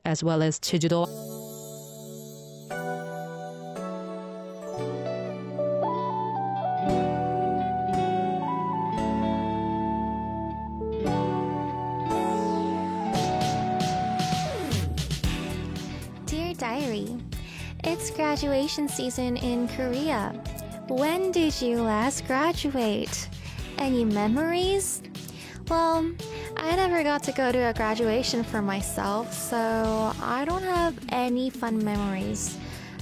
as well as 제주도. Dear Diary, it's graduation season in Korea. When did you last graduate? Any memories? Well, I never got to go to a graduation for myself, so I don't have any fun memories.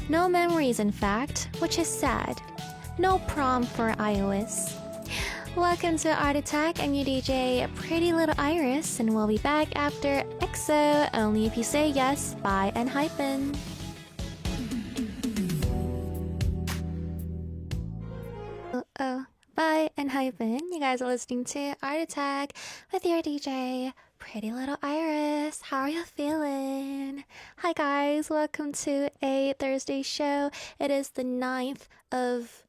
No memories, in fact, which is sad. No prom for iOS. Welcome to Art Attack. I'm your DJ, Pretty Little Iris, and we'll be back after EXO, Only If You Say Yes by Hypen. Oh, by Hypen. You guys are listening to Art Attack with your DJ, Pretty Little Iris. How are you feeling? Hi guys, welcome to a Thursday show. It is the 9th of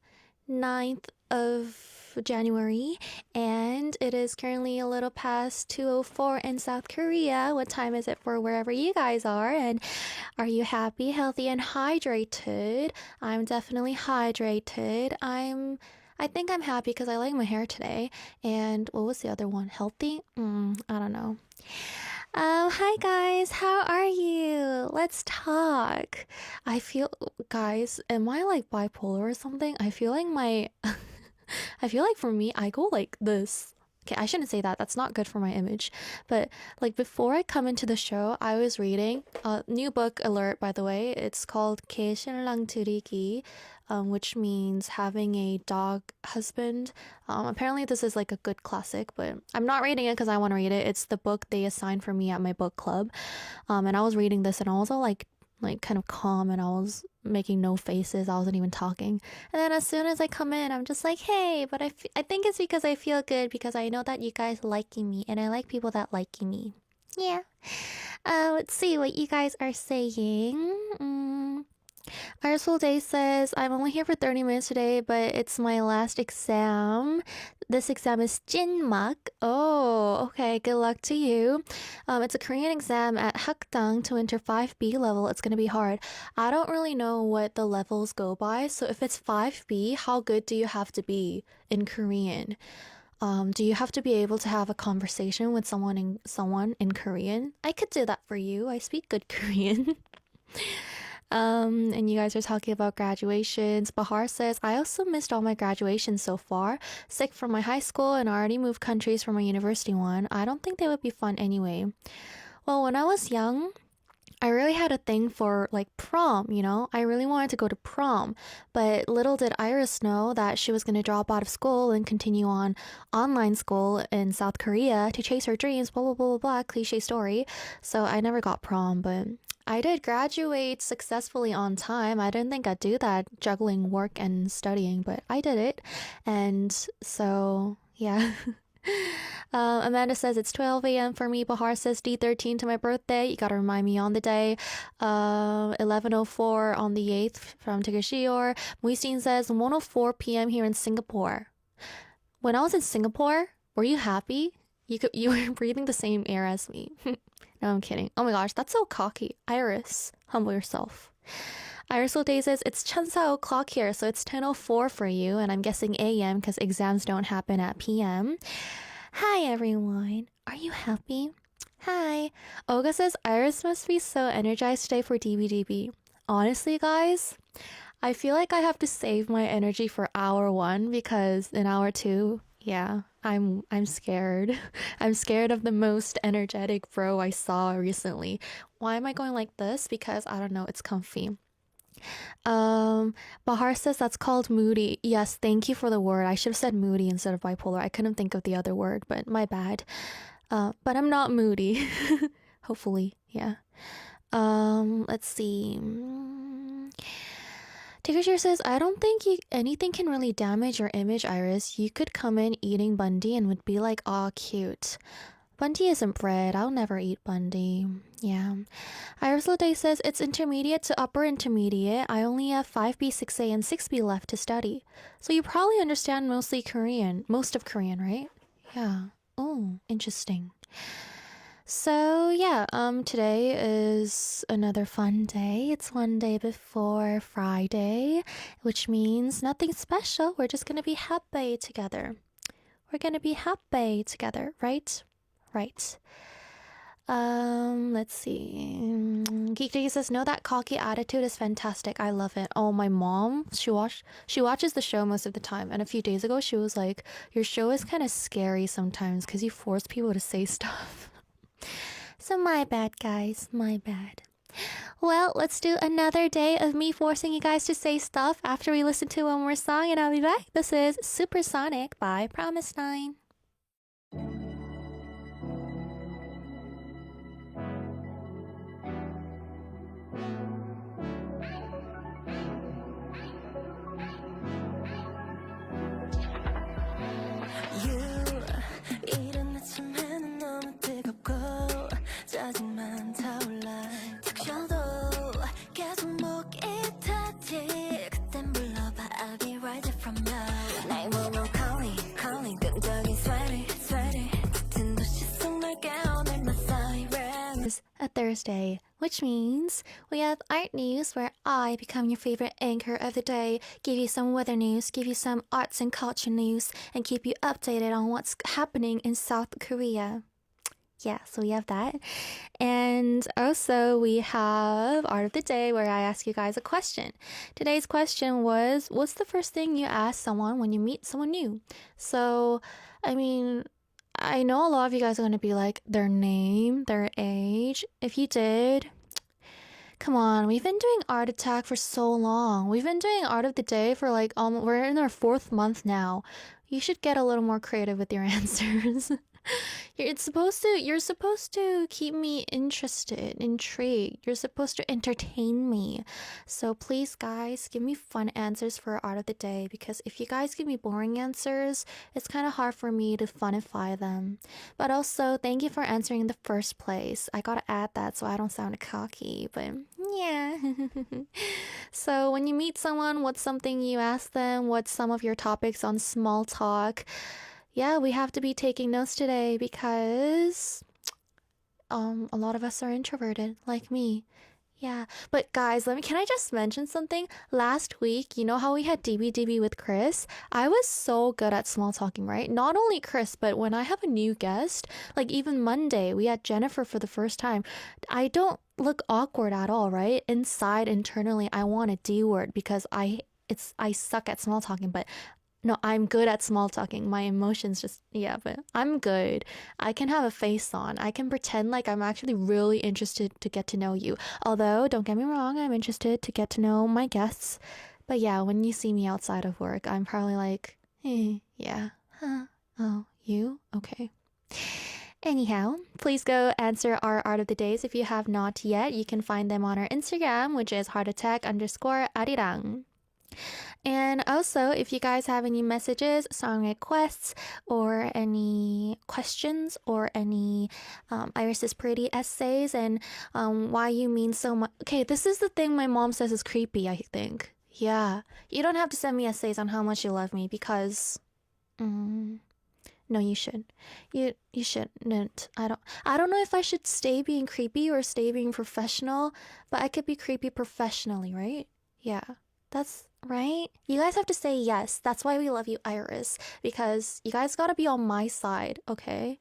January, and it is currently a little past 2:04 in South Korea. What time is it for wherever you guys are? And are you happy, healthy, and hydrated? I'm definitely hydrated. I think I'm happy because I like my hair today. And what was the other one? Healthy? I don't know. Hi guys, how are you? Let's talk. I feel, guys, am I like bipolar or something? I feel like for me, I go like this. Okay, I shouldn't say that. That's not good for my image. But like before I come into the show, I was reading a new book alert, by the way. It's called 개신랑 들이기, which means having a dog husband. Apparently this is like a good classic, but I'm not reading it because I want to read it. It's the book they assigned for me at my book club. And I was reading this and I was all like kind of calm, and I was making no faces. I wasn't even talking. And then as soon as I come in, I'm just like, hey, but I think it's because I feel good because I know that you guys liking me, and I like people that liking me. Yeah. Let's see what you guys are saying. Our Soul Day says, I'm only here for 30 minutes today, but it's my last exam. This exam is 찐막. Oh, okay. Good luck to you. It's a Korean exam at Hakdang to enter 5B level. It's going to be hard. I don't really know what the levels go by. So if it's 5B, how good do you have to be in Korean? Do you have to be able to have a conversation with someone in Korean? I could do that for you. I speak good Korean. And you guys are talking about graduations. Bahar says, I also missed all my graduations so far. Sick from my high school and already moved countries for my university one. I don't think they would be fun anyway. Well, when I was young, I really had a thing for like prom, you know? I really wanted to go to prom. But little did Iris know that she was going to drop out of school and continue on online school in South Korea to chase her dreams, blah, blah, blah, blah, blah, cliche story. So I never got prom, but I did graduate successfully on time. I didn't think I'd do that, juggling work and studying, but I did it. And so, yeah. Amanda says it's 12 a.m. for me. Bahar says D13 to my birthday. You gotta remind me on the day. 11:04 on the 8th from Tegasior. Muistin says 1:04 p.m. here in Singapore. When I was in Singapore, were you happy? You were breathing the same air as me. No, I'm kidding. Oh my gosh, that's so cocky. Iris, humble yourself. Iris Day says, it's Chansa o'clock here, so it's 10:04 for you, and I'm guessing AM because exams don't happen at PM. Hi, everyone. Are you happy? Hi. Olga says, Iris must be so energized today for DBDB. Honestly, guys, I feel like I have to save my energy for hour 1 because in hour 2, yeah, I'm scared. I'm scared of the most energetic bro I saw recently. Why am I going like this? Because I don't know, it's comfy. Bahar says that's called moody. Yes, thank you for the word. I should have said moody instead of bipolar. I couldn't think of the other word, but my bad. But I'm not moody. Hopefully, yeah. Let's see. Tiggershire says, I don't think anything can really damage your image, Iris. You could come in eating Bundy and would be like, aw, cute. Bundy isn't bread. I'll never eat Bundy. Yeah. Iris Day says, it's intermediate to upper intermediate. I only have 5B, 6A, and 6B left to study. So you probably understand most of Korean, right? Yeah. Oh, interesting. So yeah, today is another fun day. It's one day before Friday, which means nothing special. We're just gonna be happy together. We're gonna be happy together, right? Right. Let's see. Geek says, "No, that cocky attitude is fantastic. I love it." Oh, my mom, she watches the show most of the time, and a few days ago she was like, "Your show is kind of scary sometimes because you force people to say stuff." So my bad, guys. My bad. Well, let's do another day of me forcing you guys to say stuff after we listen to one more song, and I'll be back. This is Supersonic by Promise Nine. 이른 아침에는 너무 뜨겁고 짜증만 타올라 툭 쉬어도 계속 목이 타지 그땐 불러봐 I'll be right there from now 911 calling calling 끈적인 sweaty sweaty 짙은 도시 속 널 깨우는 my siren Is a Thursday, which means we have art news where I become your favorite anchor of the day, give you some weather news, give you some arts and culture news, and keep you updated on what's happening in South Korea. Yeah, so we have that. And also we have art of the day where I ask you guys a question. Today's question was, what's the first thing you ask someone when you meet someone new? So, I know a lot of you guys are going to be like, their name, their age. If you did, come on, we've been doing Art Attack for so long. We've been doing Art of the Day for like, we're in our 4th month now. You should get a little more creative with your answers. You're supposed to keep me interested, intrigued. You're supposed to entertain me. So please, guys, give me fun answers for Art of the Day, because if you guys give me boring answers, it's kind of hard for me to funify them. But also, thank you for answering in the first place. I gotta add that so I don't sound cocky, but yeah. So when you meet someone, what's something you ask them? What's some of your topics on small talk? Yeah, we have to be taking notes today because a lot of us are introverted, like me. Yeah, but guys, can I just mention something? Last week, you know how we had DBDB with Chris? I was so good at small talking, right? Not only Chris, but when I have a new guest, like even Monday, we had Jennifer for the first time. I don't look awkward at all, right? Inside, internally, I want a D word because I suck at small talking, but no, I'm good at small talking. My emotions but I'm good. I can have a face on. I can pretend like I'm actually really interested to get to know you. Although, don't get me wrong, I'm interested to get to know my guests. But yeah, when you see me outside of work, I'm probably like, yeah, huh, oh, you? Okay. Anyhow, please go answer our Art of the Days if you have not yet. You can find them on our Instagram, which is heartattack_Arirang. And also, if you guys have any messages, song requests, or any questions, or any Iris is Pretty essays, and why you mean so much. Okay, this is the thing my mom says is creepy, I think. Yeah, you don't have to send me essays on how much you love me because, no, you should. You shouldn't. I don't know if I should stay being creepy or stay being professional, but I could be creepy professionally, right? Yeah. That's right. You guys have to say yes. That's why we love you, Iris. Because you guys gotta be on my side, okay?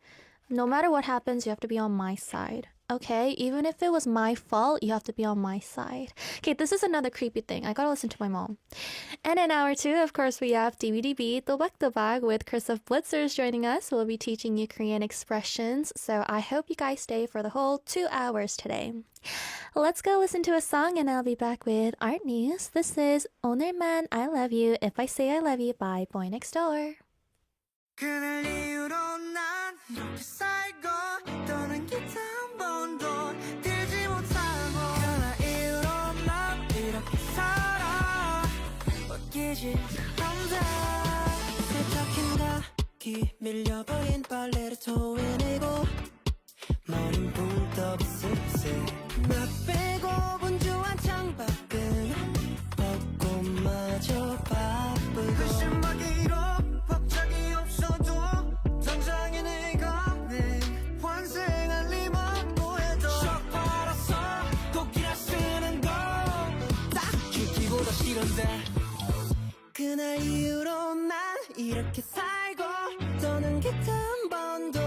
No matter what happens, you have to be on my side, okay? Even if it was my fault, you have to be on my side. Okay, this is another creepy thing. I gotta listen to my mom. And in hour 2, of course, we have DBDB Tobak with Chris of Blitzers joining us. We'll be teaching you Korean expressions. So I hope you guys stay for the whole 2 hours today. Let's go listen to a song and I'll be back with art news. This is 오늘만 I Love You If I Say I Love You by Boy Next Door. 그날 이후로 난 이렇게 살고 떠난 기타 한 번도 들지 못하고 그날 이후로 난 이렇게 살아 웃기지 않다 세탁한 가기 밀려버린 빨래를 토해내고 머린 붕 떠 습세 나 빼고 분주한 창밖은 벚꽃마저 바쁘고 그 신박이로 갑자기 없어도 당장에 내가 내 환생할 리만 건데 그날 이후로 난 이렇게 살고 더는 곁에 한 번도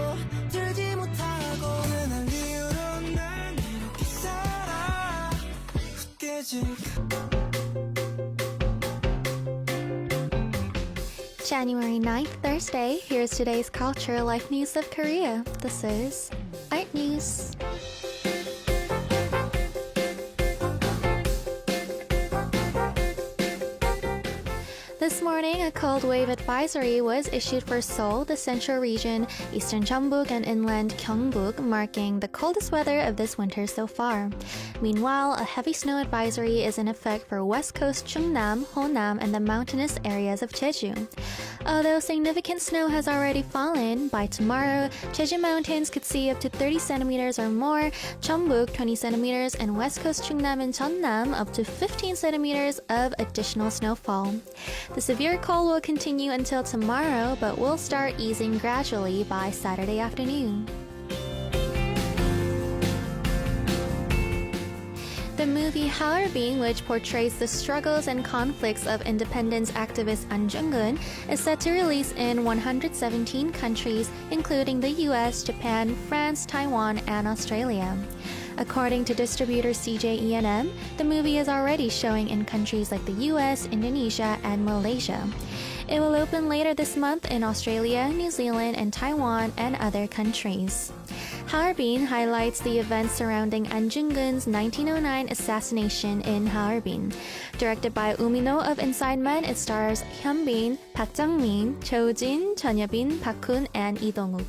들지 못하고 그날 이후로 난 이렇게 살아 깨진 January 9th, Thursday. Here's today's culture life news of Korea. This is Art News. This morning, a cold wave advisory was issued for Seoul, the central region, eastern Jeonbuk, and inland Gyeongbuk, marking the coldest weather of this winter so far. Meanwhile, a heavy snow advisory is in effect for west coast Chungnam, Honam, and the mountainous areas of Jeju. Although significant snow has already fallen, by tomorrow, Jeju Mountains could see up to 30 centimeters or more, Jeonbuk 20 centimeters, and west coast Chungnam and Jeonnam up to 15 centimeters of additional snowfall. The severe cold will continue until tomorrow, but will start easing gradually by Saturday afternoon. The movie Harbin, which portrays the struggles and conflicts of independence activist An Jung-geun, is set to release in 117 countries, including the US, Japan, France, Taiwan, and Australia. According to distributor CJENM, the movie is already showing in countries like the US, Indonesia, and Malaysia. It will open later this month in Australia, New Zealand, and Taiwan, and other countries. Harbin highlights the events surrounding An Jung-geun's 1909 assassination in Harbin. Directed by Umino of Inside Man, it stars Hyunbin, Park Jang-min, Cho Jin, Chun Yeo-bin, Park Kun, and Lee Dong-wook.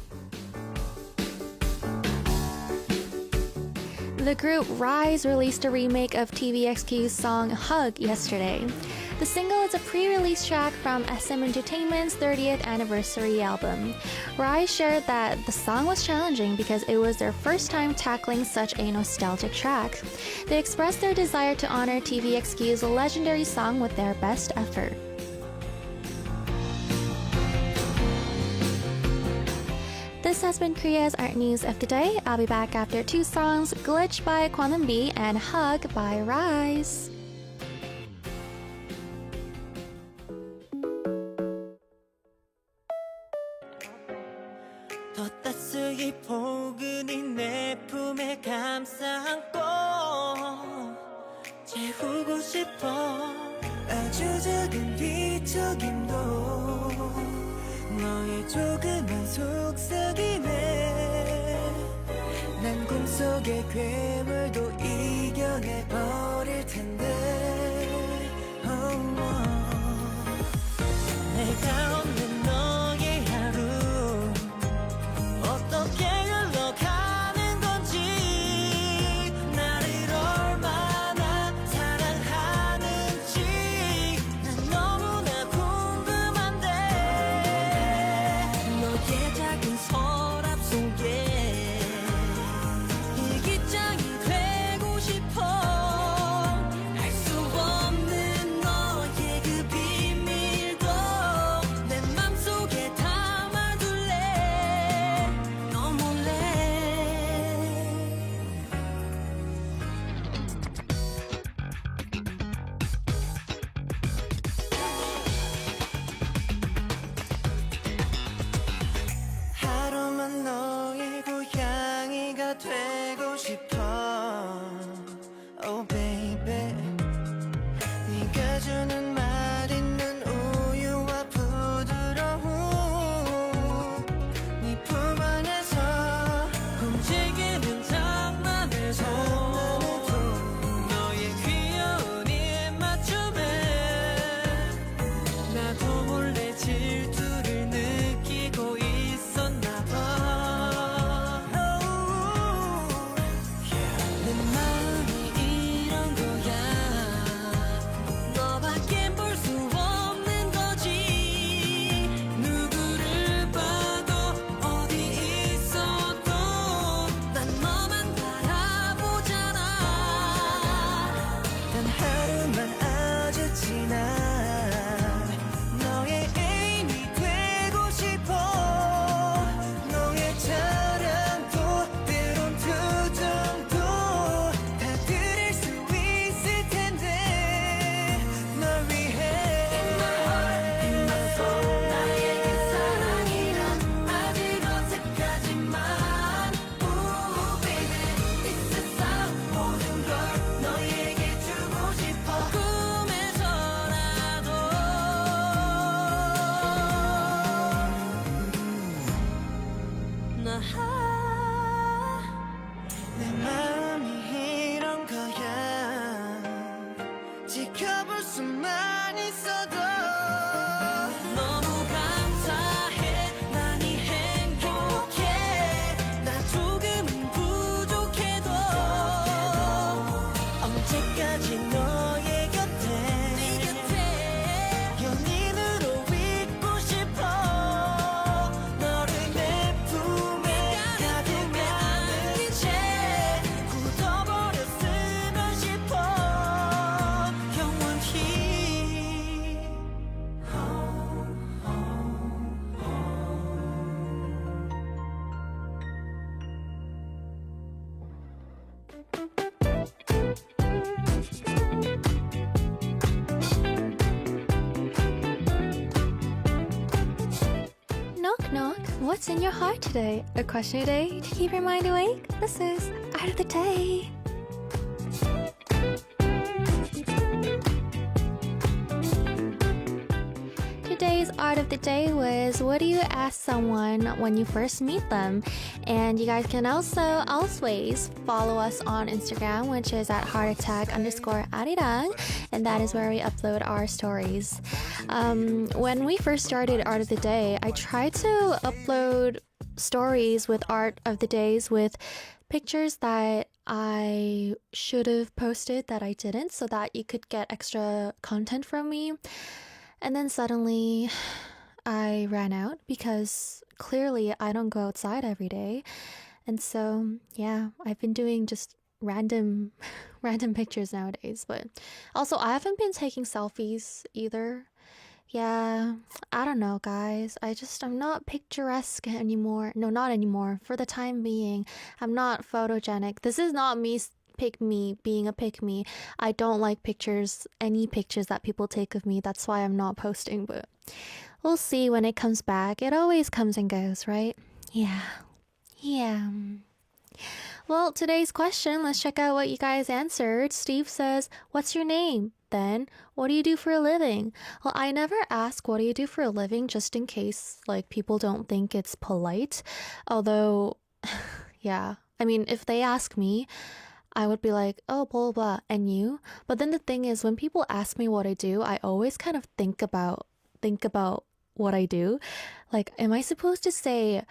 The group Rise released a remake of TVXQ's song Hug yesterday. The single is a pre-release track from SM Entertainment's 30th anniversary album. Rise shared that the song was challenging because it was their first time tackling such a nostalgic track. They expressed their desire to honor TVXQ's legendary song with their best effort. This has been Korea's Art News of the Day. I'll be back after two songs, Glitch by Kwon B and Hug by Rise. 더 따스히 포근히 내 품에 감싸 안고 재우고 싶어 아주 작은 뒤척임도 너의 조그만 속삭임에 난 꿈속의 괴물도 이겨내버릴 텐데 내가 없는 너의 하루 어떻게 흘러가는 건지 나를 얼마나 사랑하는지 난 너무나 궁금한데 너의 작은 서랍 속에 일기장이 되고 지켜볼 수만 있어도 너무 감사해 많이 행복해 나 조금은 부족해도 언제까지 너의 곁에 연인으로 있고 싶어 너를 내 품에 가득 안은 채 굳어버렸으면 싶어 영원히 Knock knock, what's in your heart today? A question a day to keep your mind awake? This is Art of the Day. Today's Art of the Day was, what do you ask someone when you first meet them? And you guys can also always follow us on Instagram, which is at heartattack_Arirang, and that is where we upload our stories. When we first started Art of the Day, I tried to upload stories with Art of the Days with pictures that I should have posted that I didn't, so that you could get extra content from me. And then suddenly I ran out because clearly I don't go outside every day. And so, yeah, I've been doing just random pictures nowadays. But also, I haven't been taking selfies either. Yeah, I don't know, guys. I'm not picturesque anymore. No, not anymore. For the time being, I'm not photogenic. This is not me being a pick me. I don't like any pictures that people take of me. That's why I'm not posting, but we'll see when it comes back. It always comes and goes, right? Yeah. Well, today's question, let's check out what you guys answered. Steve says, what's your name? Then, what do you do for a living? Well, I never ask what do you do for a living just in case, like, people don't think it's polite. Although, yeah, I mean, if they ask me, I would be like, oh, blah, blah, blah, and you? But then the thing is, when people ask me what I do, I always kind of think about what I do. Like, am I supposed to say,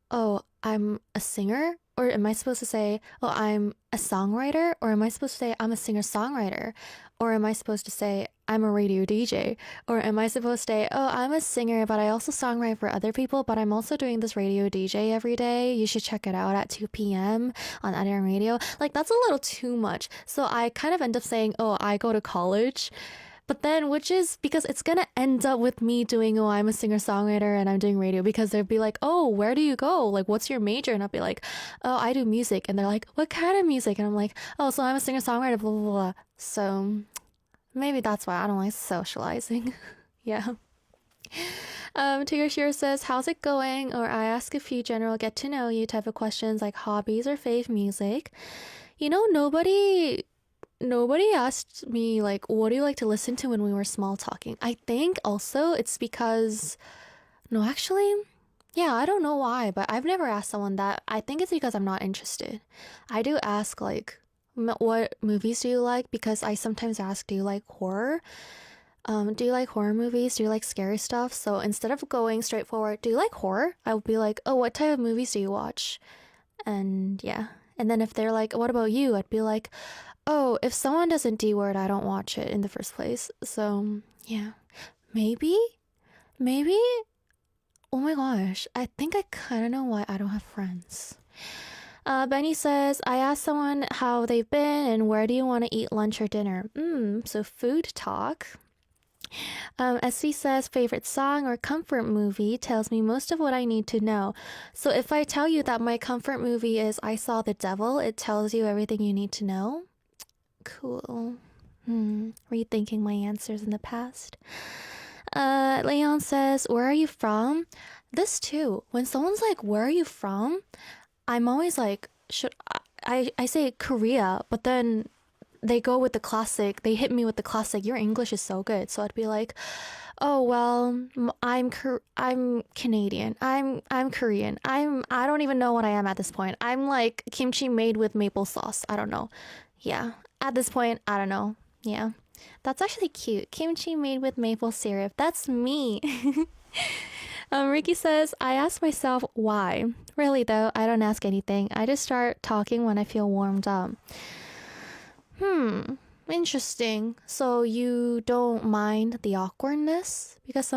oh, I'm a singer? Or am I supposed to say, oh, I'm a songwriter? Or am I supposed to say, I'm a singer-songwriter? Or am I supposed to say, I'm a radio DJ? Or am I supposed to say, oh, I'm a singer, but I also songwrite for other people, but I'm also doing this radio DJ every day. You should check it out at 2 p.m. on Arirang Radio. Like, that's a little too much. So I kind of end up saying, oh, I go to college. But then, which is because it's gonna end up with me doing, oh, I'm a singer-songwriter and I'm doing radio, because they'll be like, oh, where do you go? Like, what's your major? And I'll be like, oh, I do music. And they're like, what kind of music? And I'm like, oh, so I'm a singer-songwriter, blah, blah, blah. So maybe that's why I don't like socializing. Yeah. Tigger Shear says, how's it going? Or I ask a few general get to know you type of questions like hobbies or fave music. You know, nobody asked me, like, what do you like to listen to when we were small talking? I think also it's because, no, actually, yeah, I don't know why, but I've never asked someone that. I think it's because I'm not interested. I do ask, like, what movies do you like? Because I sometimes ask, do you like horror? Do you like horror movies? Do you like scary stuff? So instead of going straight forward, do you like horror? I would be like, oh, what type of movies do you watch? And yeah. And then if they're like, what about you? I'd be like, oh, if someone doesn't D-word, I don't watch it in the first place. So, yeah. Maybe? Oh my gosh. I think I kind of know why I don't have friends. Benny says, I asked someone how they've been and where do you want to eat lunch or dinner? So food talk. SV says, favorite song or comfort movie tells me most of what I need to know. So if I tell you that my comfort movie is I Saw the Devil, it tells you everything you need to know. Cool. Rethinking my answers in the past. Leon says, where are you from? This too. When someone's like, where are you from? I'm always like, I say Korea, but then they go with the classic. They hit me with the classic, your English is so good. So I'd be like, oh, well, I'm Canadian. I'm Korean. I don't even know what I am at this point. I'm like kimchi made with maple sauce. I don't know. Yeah. At this point, I don't know. Yeah. That's actually cute. Kimchi made with maple syrup. That's me. Ricky says, I ask myself why. Really, though, I don't ask anything. I just start talking when I feel warmed up. Interesting. So you don't mind the awkwardness? Because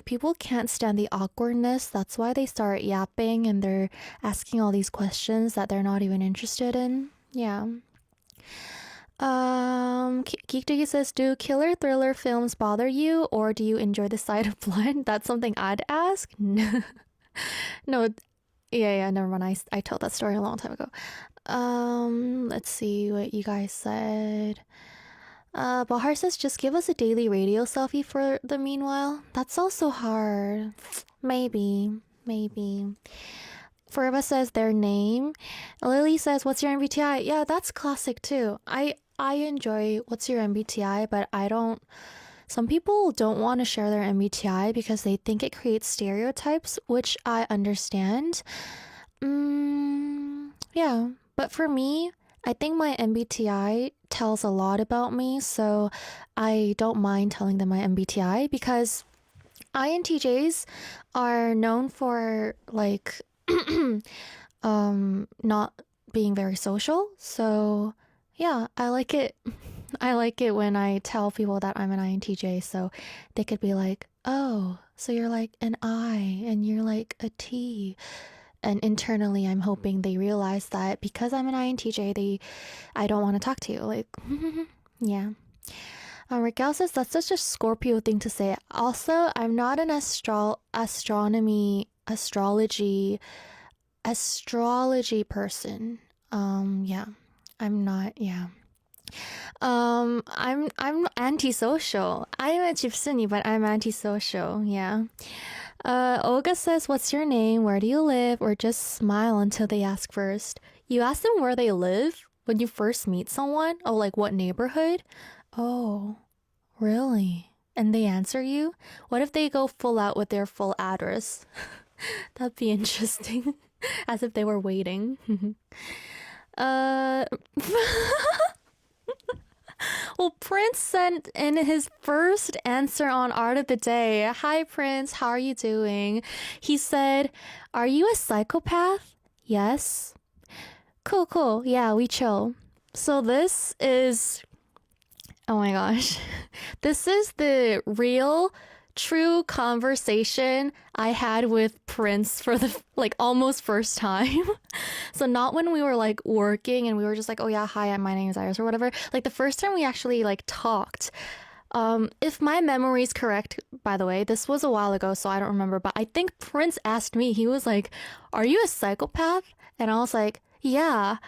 people can't stand the awkwardness. That's why they start yapping and they're asking all these questions that they're not even interested in. Yeah. Geek Diggy says, do killer thriller films bother you, or do you enjoy the sight of blood? That's something I'd ask. No, yeah, never mind. I told that story a long time ago. Let's see what you guys said. Bahar says, just give us a daily radio selfie for the meanwhile. That's also hard. Maybe. Forever says their name. Lily says, what's your MBTI? Yeah, that's classic too. I enjoy what's your MBTI, but some people don't want to share their MBTI because they think it creates stereotypes, which I understand. Yeah, but for me, I think my MBTI tells a lot about me, so I don't mind telling them my MBTI because INTJs are known for like not being very social. So yeah, I like it. I like it when I tell people that I'm an INTJ, so they could be like, oh, so you're like an I and you're like a T. And internally, I'm hoping they realize that because I'm an INTJ, I don't want to talk to you. Like, yeah. Raquel says that's such a Scorpio thing to say. Also, I'm not an astrology person. Yeah, I'm not. Yeah. I'm antisocial. I'm a gypsy, but I'm antisocial. Yeah. Olga says, what's your name? Where do you live? Or just smile until they ask first. You ask them where they live when you first meet someone? Oh, like what neighborhood? Oh, really? And they answer you? What if they go full out with their full address? That'd be interesting. As if they were waiting. Well, Prince sent in his first answer on Art of the Day. Hi, Prince. How are you doing? He said, are you a psychopath? Yes. Cool. Yeah, we chill. So this is... Oh my gosh. This is the real... true conversation I had with Prince for the almost first time. So not when we were working and we were just like, oh yeah, hi, my name is Iris or whatever. The first time we actually talked. If my memory is correct, by the way, this was a while ago, so I don't remember, but I think Prince asked me, he was like, are you a psychopath? And I was like, yeah.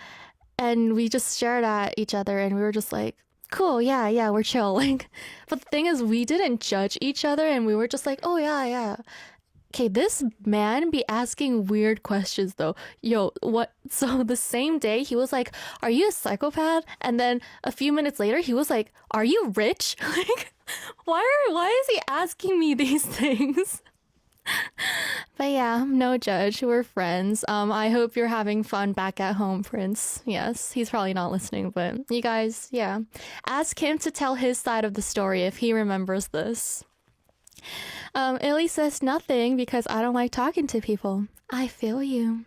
And we just stared at each other and we were just like, cool, yeah, we're chill. But the thing is, we didn't judge each other and we were just like, oh yeah. Okay, this man be asking weird questions though. Yo, what? So the same day he was like, are you a psychopath? And then a few minutes later he was like, are you rich? Why is he asking me these things? But yeah, no judge. We're friends. I hope you're having fun back at home, Prince. Yes, he's probably not listening, but you guys, yeah. Ask him to tell his side of the story if he remembers this. Illy says nothing because I don't like talking to people. I feel you.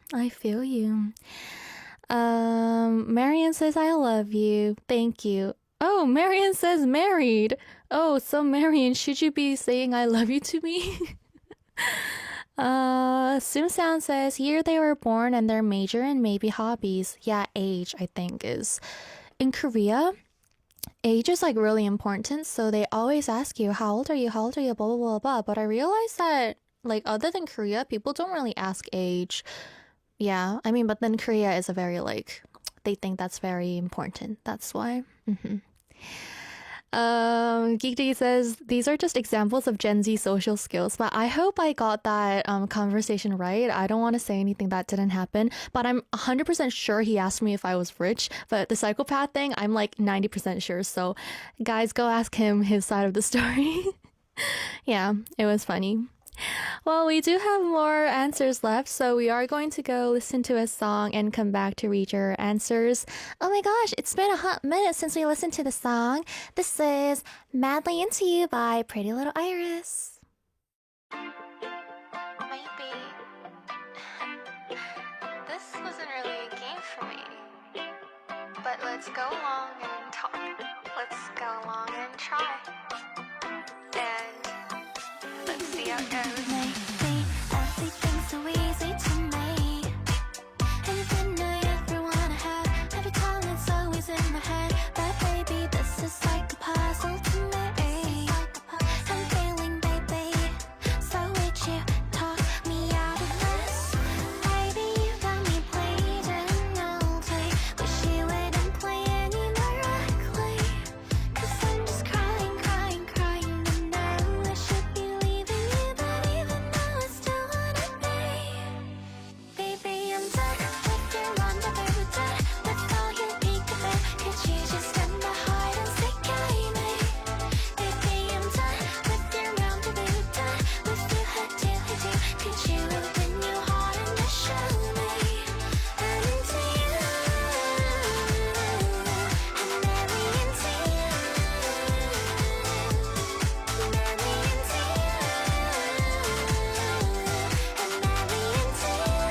Marian says I love you. Thank you. Oh, Marian says married. Oh, so Marian, should you be saying I love you to me? Simsound says here they were born and their major and maybe hobbies. Yeah, age I think is in Korea. Age is really important, so they always ask you how old are you, blah blah blah. But I realized that other than Korea, people don't really ask age. Yeah, I mean, but then Korea is a very they think that's very important. That's why. Geek D says these are just examples of Gen Z social skills, but I hope I got that conversation right. I don't want to say anything that didn't happen, but I'm 100% sure he asked me if I was rich. But the psychopath thing, I'm 90% sure. So guys, go ask him his side of the story. Yeah, it was funny. Well, we do have more answers left, so we are going to go listen to a song and come back to read your answers. Oh my gosh, it's been a hot minute since we listened to the song. This is Madly Into You by Pretty Little Iris. Maybe this wasn't really a game for me, but let's go along and talk. Let's go along and try. And let's see how it goes. Maybe everything's so easy to me. Anything I ever wanna have, every time it's always in my head. But baby, this is like a puzzle to me. I'm feeling, baby. So would you talk me out of this? Baby, you got me bleeding all day. Wish you wouldn't play any more ugly. 'Cause I'm just crying, crying, crying. And now I should be leaving you, but even though I still wanna be. Baby, I'm done with your rendezvous, done with all your peekaboo. Could you just end the hide and seek game? Baby, I'm done with your rendezvous, done with your hoo-doo-hoo-doo. Could you open your heart and just show me I'm into you? I'm madly into you. Madly into you. I'm madly into you.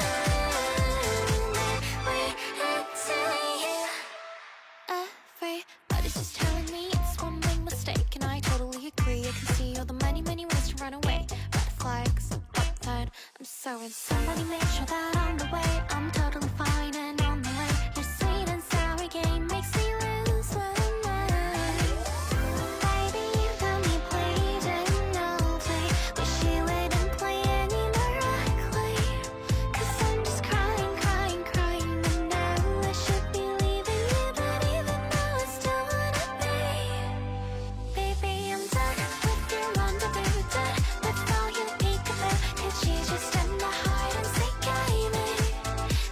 Everybody's just telling me it's one big mistake, and I totally agree. I can see all the many, many ways to run away. Red flags, upside. I'm so in. Somebody make sure that on the way I'm totally fine and on the way. Your sweet and sour game makes me lose my mind. Baby, you got me bleeding all day. Wish you wouldn't play any more ugly. 'Cause I'm just crying, crying, crying. And now I should be leaving you, but even though I still wanna be. Baby, I'm done with your rendezvous, done with all your peekaboo. Could you just end the hide and seek game?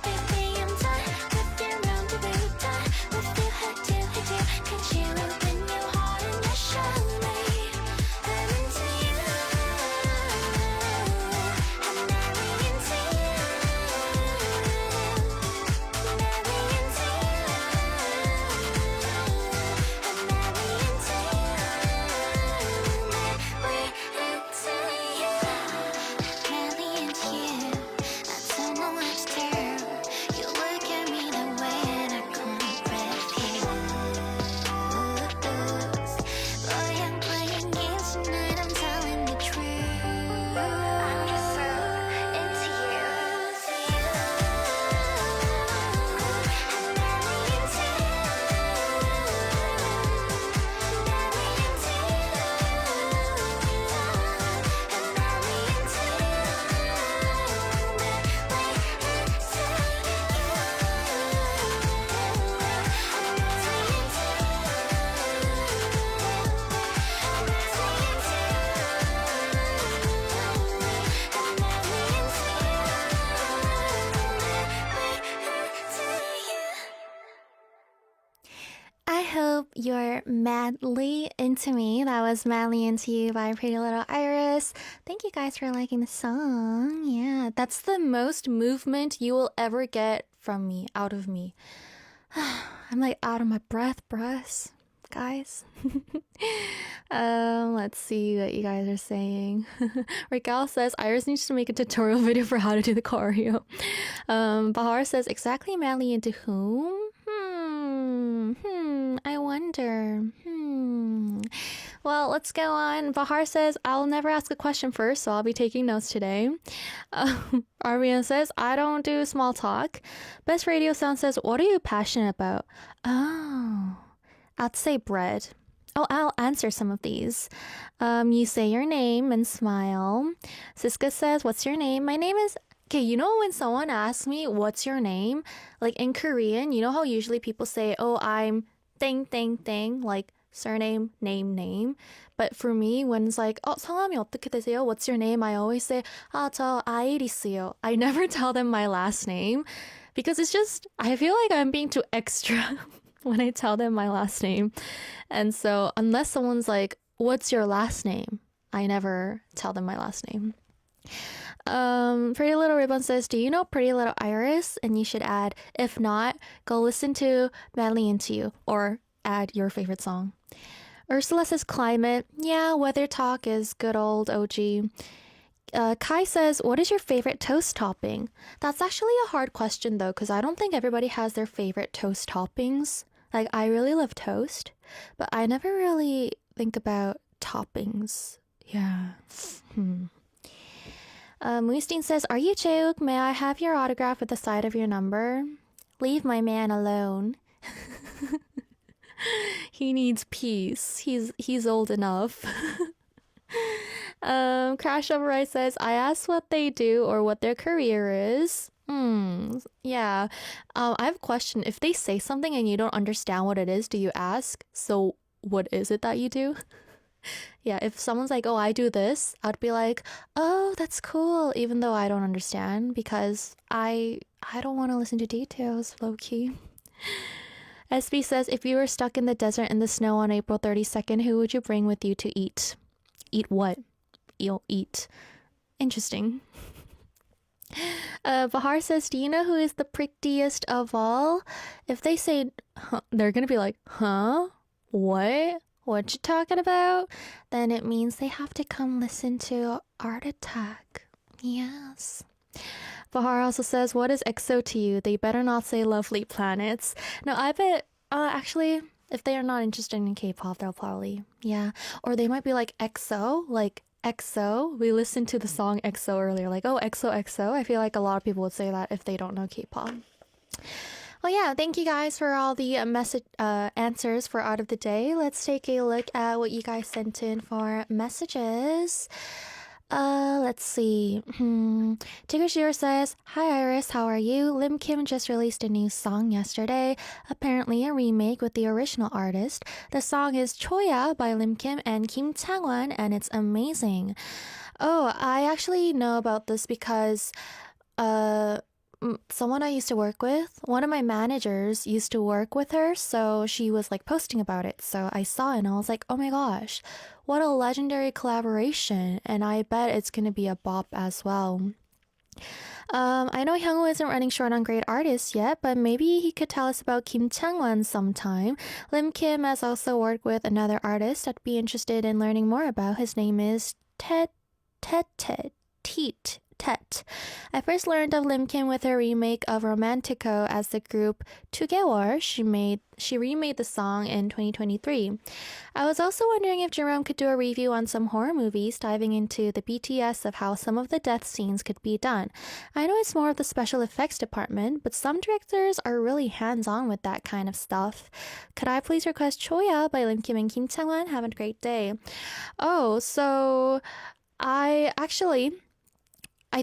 Baby, I'm done with your rendezvous, done with your hoo-doo-hoo-doo. Could you open your heart and just show me I'm into you? I'm madly into you. Madly into you. I'm madly into you. Madly into you. Madly into you. I don't know what to do. You look at me the way and I can't refuse. Boy, I'm playing games tonight, I'm telling the truth. I'm just so into you. I'm madly into you. Madly into you. I'm madly into you. I hope you're madly into me. That was Madly Into You by Pretty Little Iris. Thank you guys for liking the song. Yeah, that's the most movement you will ever get from me, out of me. I'm like out of my breath, guys. Let's see what you guys are saying. Raquel says Iris needs to make a tutorial video for how to do the choreo. Bahar says exactly madly into whom? I wonder. Well, let's go on. Bahar says, I'll never ask a question first, so I'll be taking notes today. Arian says, I don't do small talk. Best Radio Sound says, what are you passionate about? Oh, I'd say bread. Oh, I'll answer some of these. You say your name and smile. Siska says, what's your name? My name is... Okay, you know when someone asks me, what's your name? Like in Korean, you know how usually people say, oh, I'm thing, like surname, name. But for me, when it's like, 성함이 어떻게 되세요? What's your name? I always say, 저 아이리스요. I never tell them my last name because it's just, I feel like I'm being too extra when I tell them my last name. And so unless someone's like, what's your last name? I never tell them my last name. Pretty Little Ribbon says, do you know Pretty Little Iris? And you should add, if not, go listen to Madly Into You or add your favorite song. Ursula says climate. Yeah, weather talk is good old OG. Kai says, what is your favorite toast topping? That's actually a hard question though, because I don't think everybody has their favorite toast toppings. Like, I really love toast, but I never really think about toppings. Yeah. Moosteen says, are you Jaeuk? May I have your autograph with the side of your number? Leave my man alone. He needs peace. He's old enough. Crash Override says, I asked what they do or what their career is. Yeah. I have a question. If they say something and you don't understand what it is, do you ask, so what is it that you do? Yeah, if someone's like, oh, I do this, I'd be like, oh, that's cool, even though I don't understand, because I don't want to listen to details, low-key. SB says, if you were stuck in the desert in the snow on April 32nd, who would you bring with you to eat? Eat what? You'll eat. Interesting. Bahar says, do you know who is the prettiest of all? If they say, huh, they're gonna be like, huh? What you talking about? Then it means they have to come listen to Art Attack. Yes. Bahar also says, what is EXO to you? They better not say Lovely Planets. No, I bet, actually, if they are not interested in K-pop, they'll probably, yeah. Or they might be like EXO, like EXO. We listened to the song EXO earlier, like, oh, EXO, EXO. I feel like a lot of people would say that if they don't know K-pop. Well, yeah, thank you guys for all the answers for Art of the Day. Let's take a look at what you guys sent in for messages. Let's see. Tigger says, hi Iris, how are you? Lim Kim just released a new song yesterday, apparently a remake with the original artist. The song is Choya by Lim Kim and Kim Changwon, and it's amazing. Oh, I actually know about this because, someone I used to work with, one of my managers used to work with her, so she was like posting about it. So I saw it and I was like, oh my gosh, what a legendary collaboration. And I bet it's gonna be a bop as well. I know Hyungwoo isn't running short on great artists yet, but maybe he could tell us about Kim Changwon sometime. Lim Kim has also worked with another artist I'd be interested in learning more about. His name is Tet. I first learned of Lim Kim with her remake of Romantico as the group 2개월. She remade the song in 2023. I was also wondering if Jerome could do a review on some horror movies, diving into the BTS of how some of the death scenes could be done. I know it's more of the special effects department, but some directors are really hands-on with that kind of stuff. Could I please request Choya by Lim Kim and Kim Changwon? Have a great day. Oh, so I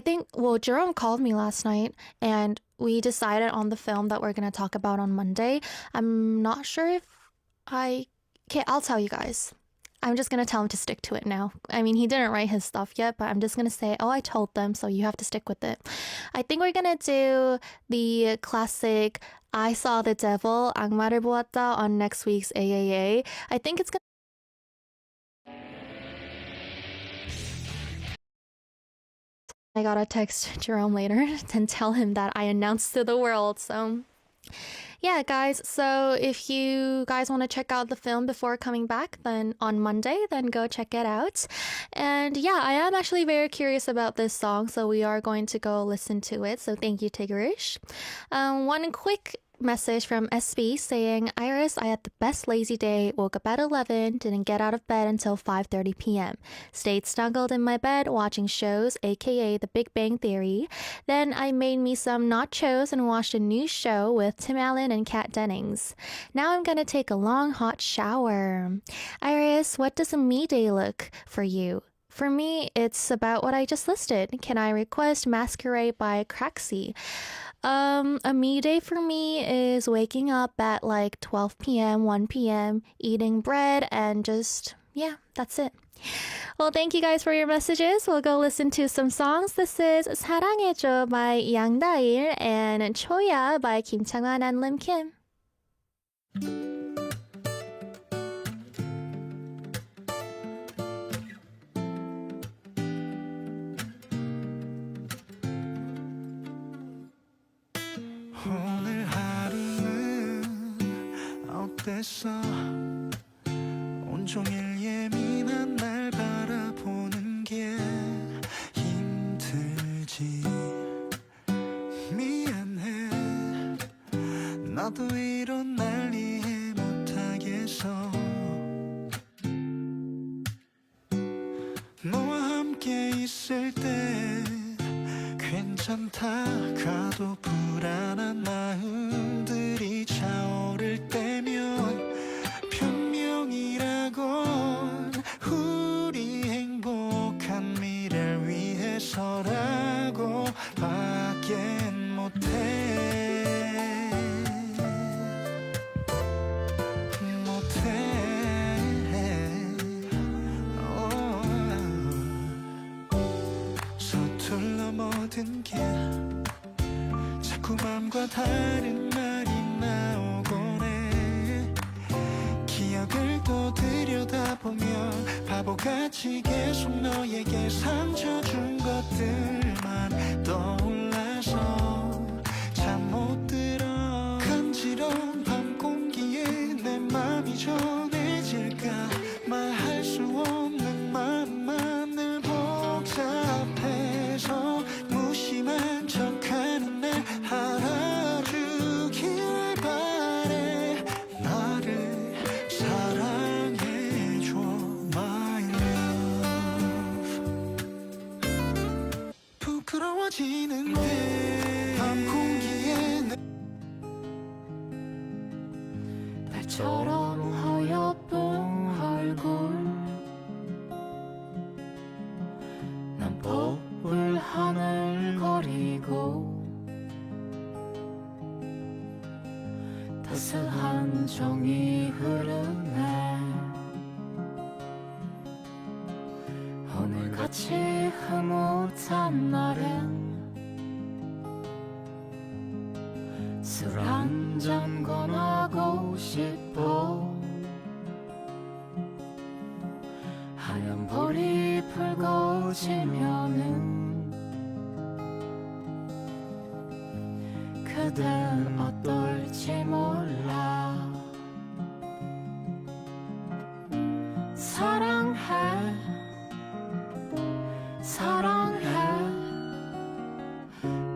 think, well, Jerome called me last night and we decided on the film that we're going to talk about on Monday. I'm not sure if okay, I'll tell you guys. I'm just going to tell him to stick to it now. I mean, he didn't write his stuff yet, but I'm just going to say, oh, I told them, so you have to stick with it. I think we're going to do the classic I Saw the Devil, 악마를 보았다, on next week's AAA. I think it's going to I gotta text Jerome later and tell him that I announced to the world. So, yeah, guys. So, if you guys want to check out the film before coming back, then on Monday, then go check it out. And yeah, I am actually very curious about this song, so we are going to go listen to it. So, thank you, Tigerish. One quick message from SB saying, Iris, I had the best lazy day, woke up at 11, didn't get out of bed until 5:30 p.m. Stayed snuggled in my bed watching shows, aka The Big Bang Theory. Then I made me some nachos and watched a new show with Tim Allen and Kat Dennings. Now I'm gonna take a long hot shower. Iris, what does a me day look for you? For me, it's about what I just listed. Can I request Masquerade by Craxy? A me day for me is waking up at like 12 p.m., 1 p.m., eating bread, and just, yeah, that's it. Well, thank you guys for your messages. We'll go listen to some songs. This is 사랑해줘 by Yang Dail and Choya by Kim Changwon and Lim Kim. 오늘 하루는 어땠어 온종일 예민한 날 바라보는 게 힘들지 미안해 나도 이런 날 이해 못하겠어 너와 함께 있을 때 괜찮다가도 불안한 마음들이 차오를 때면 변명이라곤 우리 행복한 미래를 위해서라고 밖엔 서툴러 모든 게 자꾸 맘과 다른 말이 나오곤 해 기억을 또 들여다보면 바보같이 계속 너에게 상처 준 것들만 떠올라서 잠 못 들어 간지러운 밤 공기에 내 맘이 전해질까 말할 수 없는 맘만 늘 복잡해서 무심한 척하는 날 알아주길 바래 나를 사랑해줘 my love 부끄러워지는데 밤 공기에 내 별처럼 하얀 얼굴 난 법을 하늘거리고 따스한 정이 흐르네 오늘같이 흐뭇한 날엔 술 한잔 권하고 싶어 하얀 볼이 붉어지면은 그댄 어떨지 몰라 사랑해 사랑해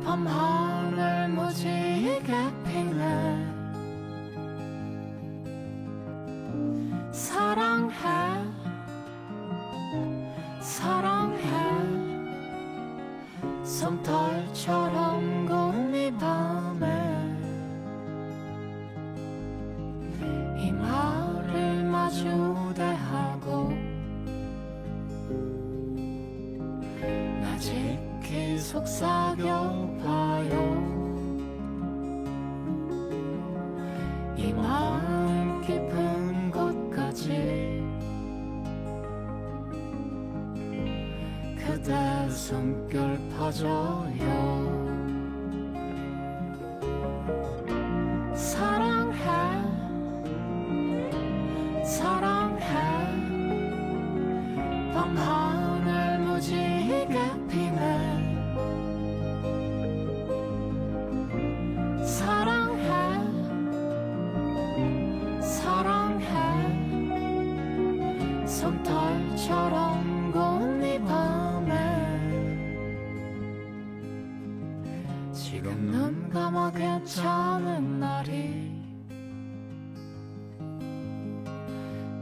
밤하늘 무지개 피네 사랑해 사랑해 솜털처럼 고운 이 밤에 이 말을 마주대하고 나 지키 속삭여봐요 이 마음 깊은 곳까지 그대 숨결 퍼져요 사랑해 사랑해 밤하늘 무지개 피네 사랑해 사랑해 솜털처럼 고운 이 밤에 지금 눈 감아 괜찮은 날이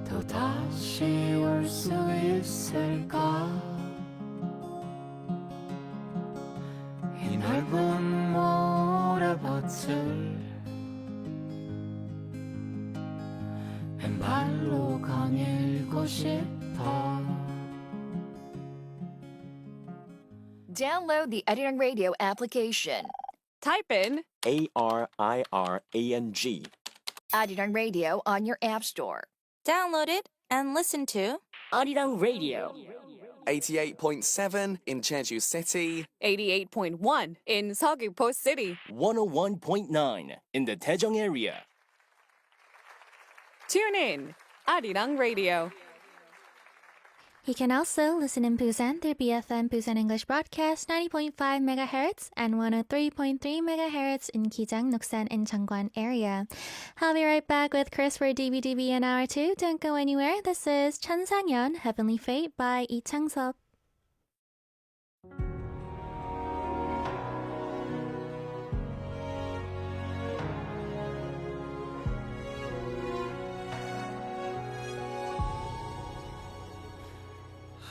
또다시 올 수 있을까 이 넓은 모래밭을 왼발로 거닐고 싶어 Download the Arirang Radio application. Type in ARIRANG. Arirang Radio on your app store. Download it and listen to Arirang Radio. 88.7 in Jeju City. 88.1 in Seogwipo City. 101.9 in the Daejeong area. Tune in. Arirang Radio. You can also listen in Busan through BFM Busan English Broadcast 90.5 MHz and 103.3 MHz in Kijang, Nuksan, and Changwon area. I'll be right back with Chris for DBDB in hour 2. Don't go anywhere. This is 천상연, Heavenly Fate by Lee Chang-sub.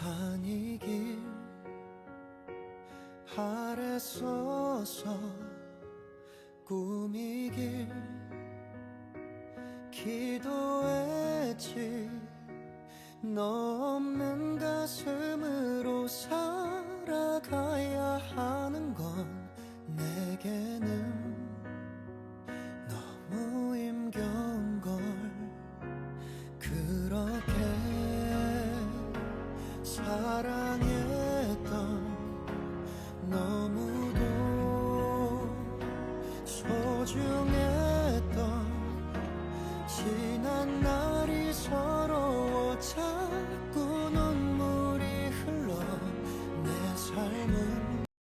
아니길 아래 서서 꿈이길 기도했지 너 없는 가슴으로 살아가야 하는 건 내게는 너무 힘겨운 걸 그렇게 살아